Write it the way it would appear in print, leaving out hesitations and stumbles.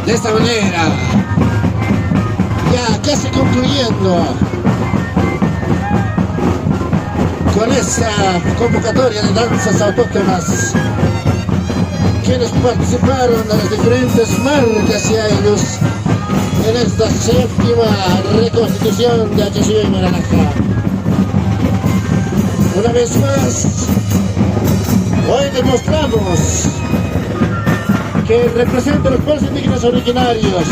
De esta manera, ya casi concluyendo con esta convocatoria de danzas autóctonas, quienes participaron de las diferentes marcas y años en esta séptima reconstitución de Achachivia y Naranja. Una vez más, hoy demostramos que representa a los pueblos indígenas originarios